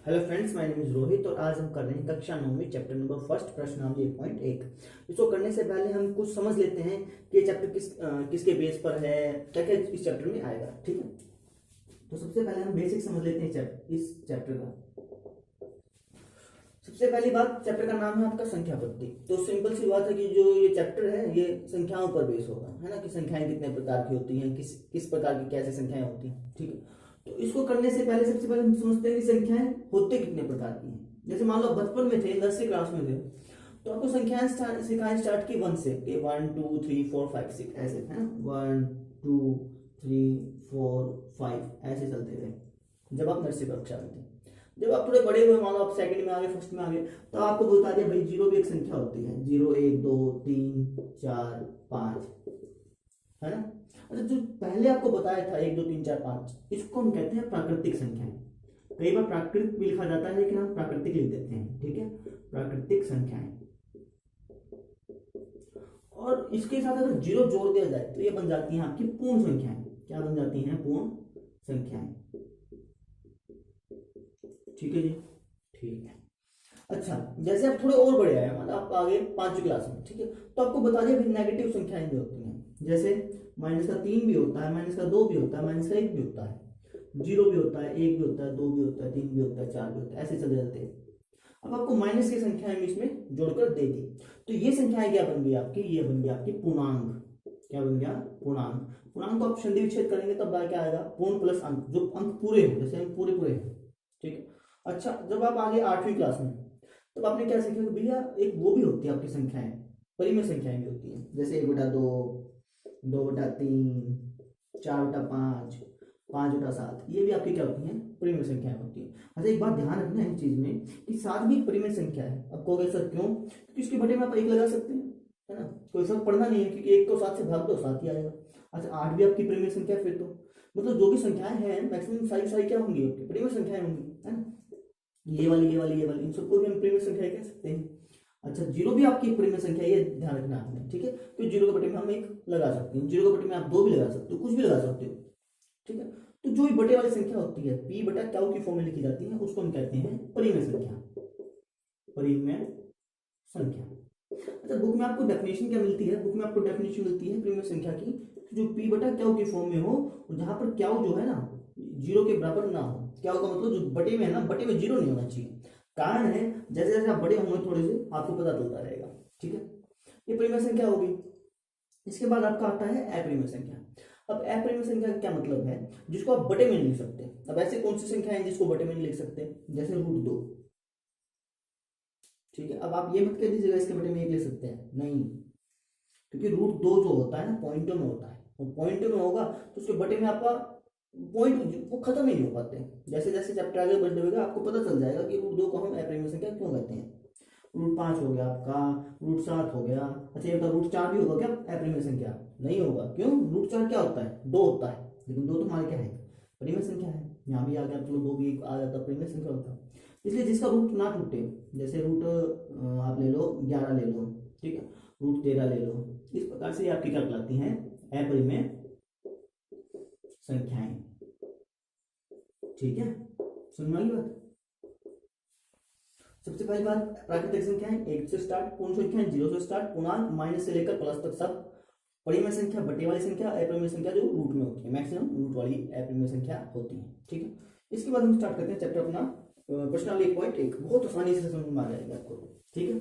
Hello friends, my name is Rohit और आज हम कर रहे हैं कक्षा 9 चैप्टर नंबर फर्स्ट प्रश्नावली 1.1। इसको करने से पहले हम कुछ समझ लेते हैं कि ये चैप्टर किसके बेस पर है, क्या क्या इस चैप्टर में आएगा। ठीक है, तो सबसे पहले हम बेसिक समझ लेते हैं इस चैप्टर का। सबसे पहली बात, चैप्टर का नाम है आपका संख्या पद्धति। तो सिंपल सी बात है कि जो ये चैप्टर है ये संख्याओं पर बेस होगा, है ना, कि संख्याएं कितने प्रकार की होती हैं, किस किस प्रकार की कैसे संख्याएं होती हैं। ठीक है, तो इसको करने से पहले सबसे पहले हम समझते हैं कि संख्याएं होते कितने प्रकार की हैं। जैसे मान लो बचपन में थे, 10वीं क्लास में थे, तो आपको संख्याएं सिखाएं स्टार्ट की 1 से, कि 1 2 3 4 5 6 ऐसे, है ना, 1 2 3 4 5 ऐसे चलते थे जब आप नर्सरी कक्षा में थे। जब आप थोड़े बड़े हुए, मान लो आप सेकंड में आ गए, फर्स्ट में आ गए, तो आपको बता दिया भाई जीरो भी एक संख्या होती है, 0 1 2 3 4 5, है ना। अच्छा, जो पहले आपको बताया था 1 2 3 4 5, इसको हम कहते हैं प्राकृतिक संख्याएं। कई बार प्राकृत भी लिखा जाता है लेकिन हम प्राकृतिक लिख देते हैं। ठीक है, प्राकृतिक संख्याएं। और इसके साथ अगर जीरो जोड़ दिया जाए तो ये बन जाती हैं आपकी पूर्ण संख्याएं। क्या बन जाती हैं? पूर्ण संख्याएं। ठीक है जी, ठीक है। अच्छा, जैसे आप थोड़े और बड़े आए, मतलब आप आगे 5वीं क्लास में, ठीक है, तो आपको बता दिया फिर नेगेटिव संख्याएं भी होती हैं। जैसे -3 भी होता है, -2 भी होता है, -1 भी होता है, 0 भी होता है, 1 भी होता है, 2 भी होता है, 3 भी होता है, 4 भी होता है, ऐसे चले जाते हैं। अब आपको माइनस की संख्याएं भी इसमें जोड़कर दे दी, तो ये संख्याएं क्या बन गई आपकी? ये बन गई आपकी पूर्णांक। क्या बन गया? पूर्णांक। पूर्णांक को आप संधि विच्छेद करेंगे तब क्या आएगा? पूर्ण प्लस अंक, जो अंक पूरे हो, जैसे हम पूरे पूरे हैं। ठीक है। अच्छा, जब आप आगे 8वीं क्लास में, तब आपने क्या सीखा कि भैया एक वो भी होती है आपकी संख्याएं, परिमेय संख्याएं भी होती हैं। जैसे 1/2, 2/3, 4/5, 5/7, ये भी आपकी क्या होती हैं? परिमेय संख्याएं होती हैं। अच्छा, एक बात ध्यान रखना है इस चीज में कि 7 भी एक परिमेय संख्या है। अब कहोगे सर क्यों? क्योंकि इसके बटे में आप 1 लगा सकते हैं, है ना, कोई फर्क पड़ना नहीं है, क्योंकि 1 को 7 से भाग दो 7 ही आएगा। अच्छा, 8 भी आपकी परिमेय संख्या है, फिर तो मतलब जो भी संख्याएं हैं मैक्सिमम सारी सारी क्या होंगी? आपकी परिमेय संख्याएं होंगी, है ना। ये वाली ये वाली ये वाली, इन सबको भी हम परिमेय संख्या कह सकते हैं। अच्छा, जीरो भी आपकी एक परिमेय संख्या है, ये ध्यान रखना आपने। ठीक है, तो जीरो के बटे में हम 1 लगा सकते हैं, जीरो के बटे में आप 2 भी लगा सकते हो, कुछ भी लगा सकते हो। ठीक है, तो जो भी बटे वाली संख्या होती है, पी बटा क्यू की फॉर्म में लिखी जाती है, उसको हम कहते हैं परिमेय संख्या। परिमेय संख्या। अच्छा, बुक में आपको डेफिनेशन क्या मिलती है? बुक में आपको डेफिनेशन मिलती है परिमेय संख्या की, जो पी बटा क्यू की फॉर्म में हो, जहां पर क्यू जो है ना जीरो के बराबर ना हो। क्या होगा? मतलब जो बटे में है ना, बटे में जीरो नहीं होना चाहिए। कारण है, जैसे जैसे आप बड़े होंगे थोड़े से, आपको पता चलता रहेगा। ठीक है, ये परिमेय संख्या होगी। इसके बाद आपका आता है अपरिमेय संख्या। अब अपरिमेय संख्या का क्या मतलब है? जिसको आप बटे में नहीं लिख सकते। अब ऐसे कौन सी संख्या है जिसको बटे में नहीं लिख सकते? जैसे √2। ठीक है, अब आप ये मत कह दीजिएगा इसके बटे में 1 लिख सकते हैं, नहीं, क्योंकि √2 जो होता है ना पॉइंटों में होता है, और पॉइंटों में होगा तो उसके बटे में आपका पॉइंट वो खत्म ही नहीं हो पाते। जैसे जैसे चैप्टर आगे बढ़ते हुए आपको पता चल जाएगा कि √2 को हम अपरिमेय संख्या क्यों कहते हैं। √5 हो गया आपका, √7 हो गया। अच्छा, ये बताओ √4 भी होगा क्या अपरिमेय संख्या? नहीं होगा। क्यों? √4 क्या होता है? 2 होता है, लेकिन 2 तो हमारे क्या है? परिमेय संख्या है। यहाँ भी आ गया, चलो 2 भी आ जाता, परिमेय संख्या होता। इसलिए जिसका रूट ना टूटे, जैसे रूट आप ले लो 11 ले लो, ठीक है, √13 ले लो, इस प्रकार से आपकी क्या कहलाती हैं? अपरिमेय संख्याएं। ठीक है, सुनने वाली बात। सबसे पहली बात, प्राकृतिक संख्याएं 1 से स्टार्ट, पूर्ण संख्याएं 0 से स्टार्ट, पूर्णांक माइनस से लेकर प्लस तक सब। परिमेय संख्या बटे वाली संख्या, अपरिमेय संख्या जो रूट में होती है, मैक्सिमम रूट वाली अपरिमेय संख्या होती है। ठीक है, इसके बाद हम स्टार्ट करते हैं चैप्टर अपना प्रश्नावली 1.1। बहुत आसानी से समझ में आ जाएगा आपको। ठीक है,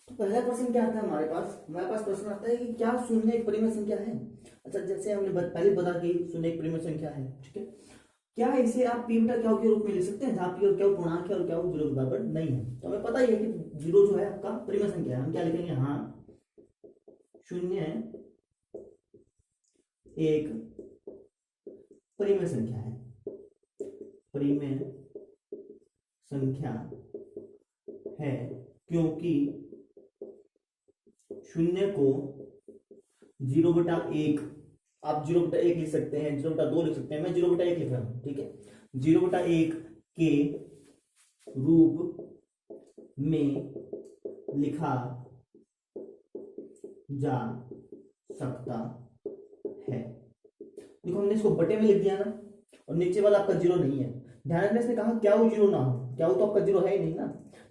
तो पहला प्रश्न क्या आता है हमारे पास प्रश्न आता है कि क्या शून्य एक परिमेय संख्या है? अच्छा, जैसे हमने पहले बता कि शून्य एक परिमेय संख्या है। ठीक है, क्या इसे आप पी बटा क्यू के रूप में लिख सकते हैं, जहां पी और क्यू पूर्णांक है और क्यू 0 के बराबर नहीं है? तो हमें पता ही है कि 0 जो है आपका परिमेय संख्या है। हम क्या लिखेंगे? हाँ, शून्य एक परिमेय संख्या है। परिमेय संख्या है क्योंकि शून्य को 0/1, आप 0/1 लिख सकते हैं, 0/2 लिख सकते हैं, मैं 0/1 लिख रहा हूं। ठीक है, 0/1 के रूप में लिखा जा सकता है। देखो हमने इसको बटे में लिख दिया ना, और नीचे वाला आपका जीरो नहीं है। ध्यान रखना, इसने कहा क्या वो जीरो ना हो, क्या वो तो आपका जीरो है ही नहीं ना।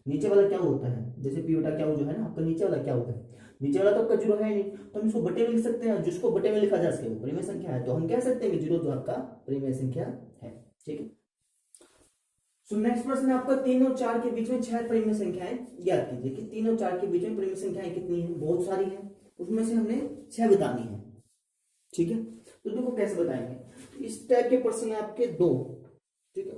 नीचे वाला क्या होता है, जैसे पी बटा क्या जो है ना आपका नीचे वाला क्या होता है, नीचे वाला तो आपका जीरो है ही नहीं, तो हम इसको बटे में लिख सकते हैं। जिसको बटे में लिखा जा सके वो परिमेय संख्या है, तो हम कह सकते हैं कि जीरो जो आपका परिमेय संख्या है। ठीक है। सो नेक्स्ट प्रश्न है आपका 3 और 4 के बीच में 6 परिमेय संख्याएं ज्ञात कीजिए कि 3 और 4 के बीच में परिमेय संख्याएं कितनी है। बहुत सारी है, उसमें से हमने 6 बतानी है। ठीक है, तो देखो कैसे बताएंगे। इस टाइप के प्रश्न है आपके 2। ठीक है,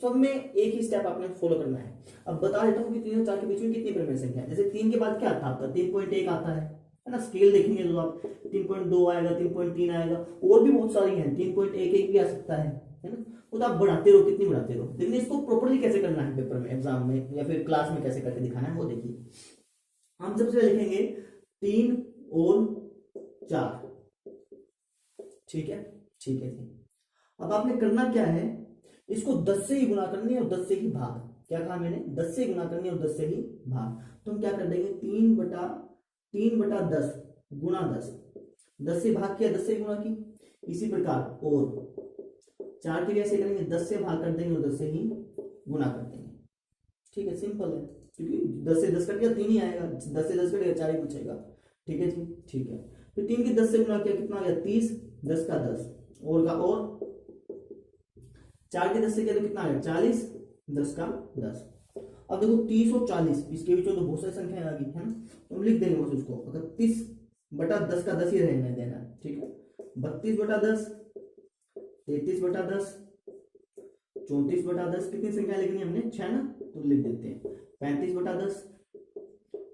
सब में एक ही स्टेप आपने फॉलो करना है। अब बता देता हूँ कि 3 और 4 के बीच में कितनी परिमेय संख्या है। जैसे 3 के बाद क्या आता है आपका 3.1 आता है ना। स्केल देखेंगे तो आप 3.2 आएगा, 3.3 आएगा, और भी बहुत सारी है, 3.11 भी आ सकता है ना। वो तो आप बढ़ाते रहो, कितनी बढ़ाते रहो। लेकिन इसको प्रॉपर्ली कैसे करना है पेपर में, एग्जाम में या फिर क्लास में कैसे करके दिखाना है वो देखिए। हम सबसे पहले लिखेंगे 3 और 4। ठीक है, ठीक है जी। अब आपने करना क्या है, इसको 10 से ही गुना करनी है और 10 से ही भाग। क्या कहा मैंने, 10 से गुना करनी है और 10 से ही भाग। तो हम क्या कर देंगे, 3/10 गुना 10 से भाग किया, 10 से गुना की। इसी प्रकार और 4 के भी ऐसे करेंगे, 10 से भाग कर देंगे और 10 से ही गुना कर देंगे। ठीक है, सिंपल है, क्योंकि 10 से 10 कट गया 3 ही आएगा, 10 से 10 कट गया 4 ही बचेगा। ठीक है जी, ठीक है। फिर 3 के 10 से गुना किया, कितना आ गया 30, 10 का 10 और का और 4 के 10 से किया तो कितना आ गया 40, 10 का 10। अब देखो 30 और 40 इसके बीच में तो बहुत सारी संख्याएं आ गई है ना, तो हम लिख देंगे बस उसको। अगर 30/10 का 10 ही रहने देना। ठीक है, 32/10, 33/10, 34/10, कितनी संख्या लिखनी है हमने 6 ना, तो लिख देते हैं 35/10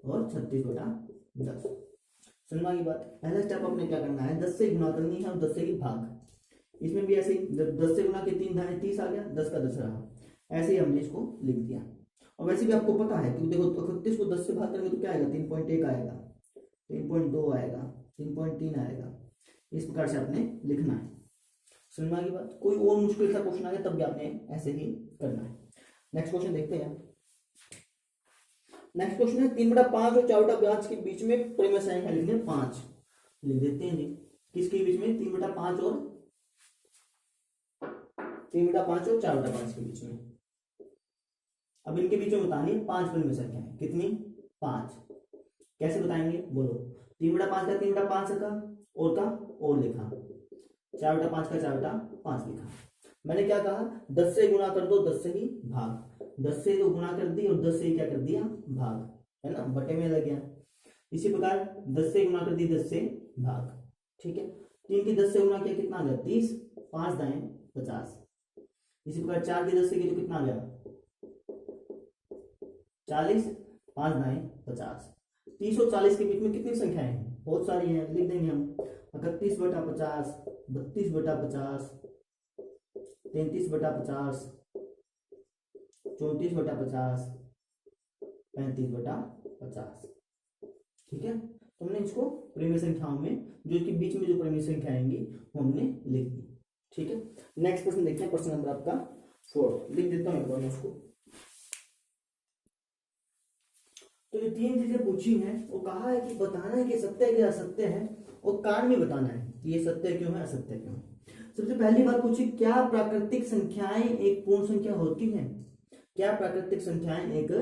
और 36/10। सुनवा की बात। पहला स्टेप आपने क्या करना है, 10 से गुना करनी है और 10 से ही भाग। इसमें भी ऐसे ही 10 से गुना के 3 धाने 30 आ गया, 10 का 10 रहा। ऐसे ही हमने इसको लिख दिया। और वैसे भी आपको पता है कि देखो 31 को 10 से भाग करेंगे तो क्या आएगा, 3.1 आएगा, 3.2 आएगा, 3.3 आएगा। इस प्रकार से आपने लिखना है। सुनना की बात। कोई और मुश्किल सा क्वेश्चन आ गया तब भी आपने ऐसे ही करना है। नेक्स्ट क्वेश्चन देखते हैं। नेक्स्ट क्वेश्चन है 3/5 और 4/5 के बीच में परिमेय संख्या लिखनी है 5। लिख देते हैं जी। किसके बीच में, 3/5 और 4/5 के बीच में। अब इनके बीच में बतानी है 5 परिमेय संख्या है। कितनी, 5। कैसे बताएंगे बोलो। 3/5 का 3/5 का और लिखा, 4/5 का 4/5 लिखा। मैंने क्या कहा, 10 से गुणा कर दो, 10 से ही भाग। 10 से तो गुणा कर दी और 10 से ही क्या कर दिया, भाग, है ना, बटे में लग गया। इसी प्रकार 10 से गुणा कर दी, 10 से भाग। ठीक है, 3 की 10 से गुणा किया, कितना आ गया 30, 5 दाएं 50। इसी प्रकार 4 की 10 से की तो कितना आ गया 40, 5 दाएं 50। 30 और 40 के बीच में कितनी संख्याएं हैं, बहुत सारी हैं, लिख देंगे हम। 31/50, 32/50, 33/50, 34/50, 35/50। ठीक है, तो हमने इसको परिमेय संख्याओं में जो इसके बीच में जो परिमेय संख्या आएंगी वो हमने लिख दी। ठीक है, नेक्स्ट प्रश्न देखते हैं। प्रश्न नंबर आपका 4 लिख देता हूं एक बार उसको। तो ये 3 चीजें पूछी हैं, वो कहा है कि बताना है कि सत्य है कि असत्य है, और कारण में बताना है कि ये सत्य क्यों है, असत्य क्यों है। सबसे पहली बात पूछी, क्या प्राकृतिक संख्याएं एक पूर्ण संख्या होती हैं। क्या प्राकृतिक संख्याएं एक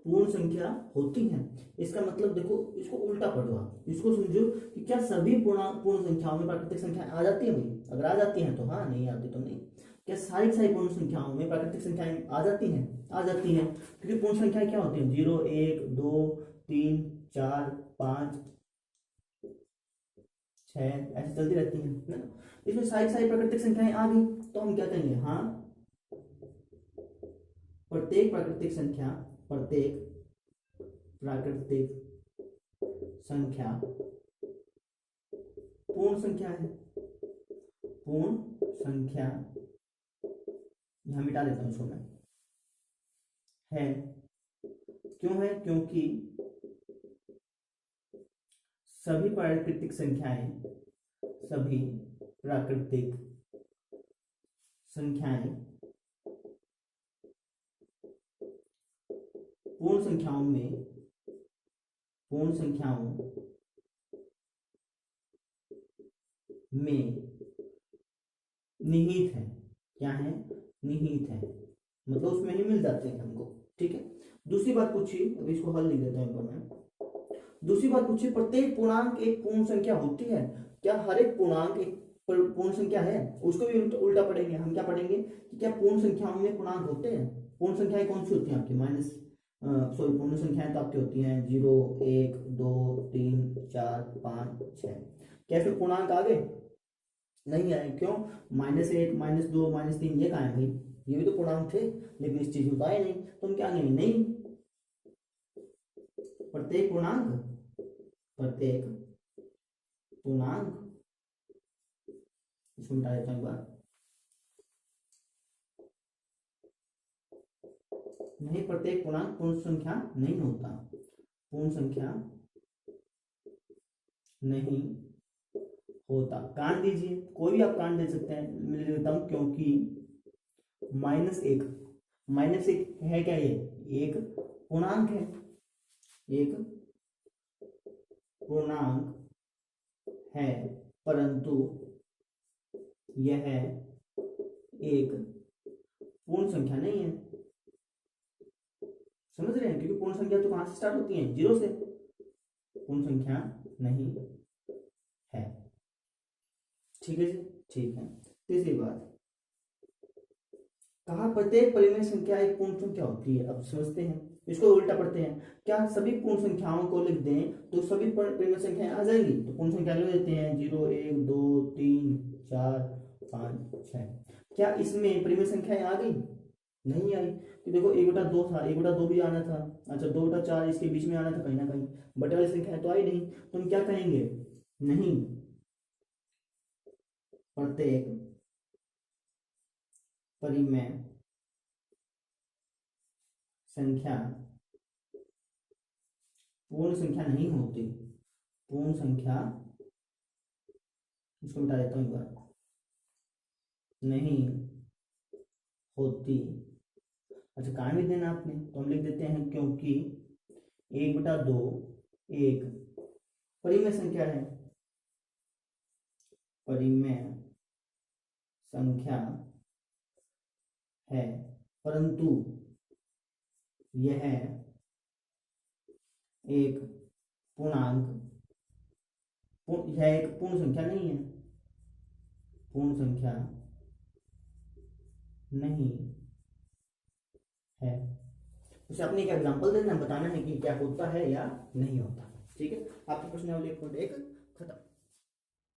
पूर्ण संख्या होती हैं। इसका मतलब देखो, इसको उल्टा पढ़ो आप, इसको समझो कि क्या सभी पूर्ण संख्याओं में प्राकृतिक संख्याएं आ जाती है भाई। अगर आ जाती हैं तो हाँ, नहीं आती तो नहीं। क्या सारी पूर्ण संख्याओं में प्राकृतिक संख्याएं आ जाती हैं, आ जाती हैं। क्योंकि पूर्ण संख्याएं क्या होती हैं, 0, 1, 2, 3, 4, 5, 6 ऐसे चलती रहती हैं ना। इसमें सारी प्राकृतिक संख्याएं आ गई तो हम क्या कहेंगे, हाँ प्रत्येक प्राकृतिक संख्या पूर्ण संख्या है। पूर्ण संख्या, यहां मिटा देता हूं इसको मैं, है। क्यों है, क्योंकि सभी प्राकृतिक संख्याएं पूर्ण संख्याओं में निहित है। क्या है? निहित है, मतलब उसमें ही मिल जाते हैं हमको। ठीक है। दूसरी बात पूछिए, अभी इसको हल लिख देता हूँ मैं। दूसरी बात पूछिए, प्रत्येक पूर्णांक एक पूर्ण संख्या होती है? क्या हर एक पूर्णांक एक पूर्ण संख्या है? उसको भी उल्टा पढ़ेंगे हम। क्या पढ़ेंगे कि क्या पूर्ण संख्याओं में पूर्णांक होते हैं? पूर्ण संख्याएं कौन सी होती हैं आपकी? पूर्ण संख्याएं तो आपकी होती हैं 0, 1, 2, 3, 4, 5, 6। क्या इसमें पूर्णांक आ गए? नहीं आए। क्यों? -1, -2, -3 ये कहाँ है भाई? ये भी तो पूर्णांक थे, लेकिन इस चीज में तो आए नहीं। तो हम क्या कहेंगे? नहीं, प्रत्येक पूर्णांक इसको मिटा देता हूँ एक बार। नहीं, प्रत्येक पूर्णांक पूर्ण संख्या नहीं होता। पूर्ण संख्या नहीं होता। काट दीजिए, कोई भी आप काट दे सकते हैं। मैं लिख देता हूं क्योंकि -1 है क्या? ये एक पूर्णांक है, एक पूर्णांक है, परंतु यह एक पूर्ण संख्या नहीं है। समझ रहे हैं? क्योंकि पूर्ण संख्या तो कहां से स्टार्ट होती है? 0 से। पूर्ण संख्या नहीं है। ठीक है जी, ठीक है। तीसरी बात, कहा प्रत्येक परिमेय संख्या एक पूर्ण संख्या होती है। अब समझते हैं, इसको उल्टा पढ़ते हैं। क्या सभी पूर्ण संख्याओं को लिख दें तो सभी परिमेय संख्याएं आ जाएंगी? तो पूर्ण संख्या लिख देते हैं 0, 1, 2, 3, 4, 5, 6। क्या इसमें परिमेय संख्याएं आ गई? नहीं आई। तो देखो 1/2 था, 1/2 भी आना था। अच्छा, 2/4 इसके बीच में आना था कहीं ना कहीं। बटे वाली संख्याएं तो आई नहीं। तो हम क्या कहेंगे? नहीं, प्रत्येक परिमेय संख्या पूर्ण संख्या नहीं होती। पूर्ण संख्या, इसको मिटा देता हूँ एक बार, नहीं होती। अच्छा, कहाँ भी देना आपने, तो हम लिख देते हैं क्योंकि 1/2 एक परिमेय संख्या है। परिमेय संख्या है, परंतु यह एक पूर्णांक यह एक पूर्ण संख्या नहीं है। पूर्ण संख्या नहीं है। उसे अपने एक एग्जांपल देना, बताना है कि क्या होता है या नहीं होता। ठीक है, आपका प्रश्नावली 1.1 खत्म।